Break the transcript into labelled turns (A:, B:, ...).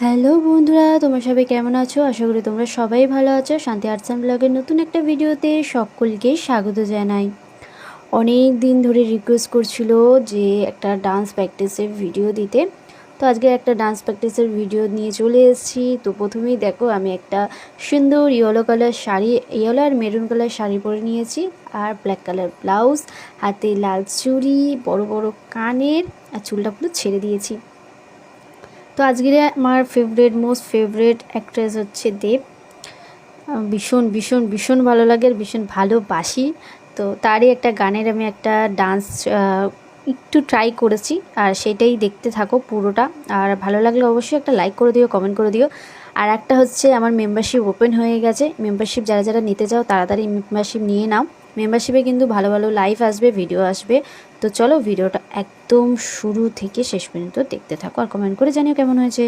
A: Hello বন্ধুরা, তোমরা সবাই কেমন আছো? আশা করি তোমরা সবাই ভালো আছো। শান্তি আর্টস অ্যান্ড ব্লগের নতুন একটা ভিডিওতে সকলকে স্বাগত জানাই। অনেক দিন ধরে রিকোয়েস্ট করছিল যে একটা ডান্স প্র্যাকটিসের ভিডিও দিতে, তো আজকে একটা ডান্স প্র্যাকটিসের ভিডিও নিয়ে চলে এসেছি। তো প্রথমেই দেখো, আমি একটা সুন্দর ইয়েলো কালার শাড়ি, ইয়েলো আর মেরুন কালার শাড়ি পরে নিয়েছি, আর ব্ল্যাক কালার ব্লাউজ, হাতে লাল চুড়ি, বড় বড় কানের, আর চুলটা পুরো ছেড়ে দিয়েছি। তো আজকের আমার মোস্ট ফেভারেট অ্যাক্ট্রেস হচ্ছে দেব। ভীষণ ভীষণ ভীষণ ভালো লাগে আর ভীষণ ভালোবাসি। তো তারই একটা গানের আমি একটা ডান্স একটু ট্রাই করেছি, আর সেটাই দেখতে থাকো পুরোটা। আর ভালো লাগলে অবশ্যই একটা লাইক করে দিও, কমেন্ট করে দিও। আর একটা হচ্ছে, আমার মেম্বারশিপ ওপেন হয়ে গেছে। মেম্বারশিপ যারা যারা নিতে চাও তাড়াতাড়ি মেম্বারশিপ নিয়ে নাও। মেম্বারশিপে কিন্তু ভালো ভালো লাইভ আসবে, ভিডিও আসবে। তো চলো ভিডিওটা একদম শুরু থেকে শেষ পর্যন্ত দেখতে থাকো, আর কমেন্ট করে জানিও কেমন হয়েছে।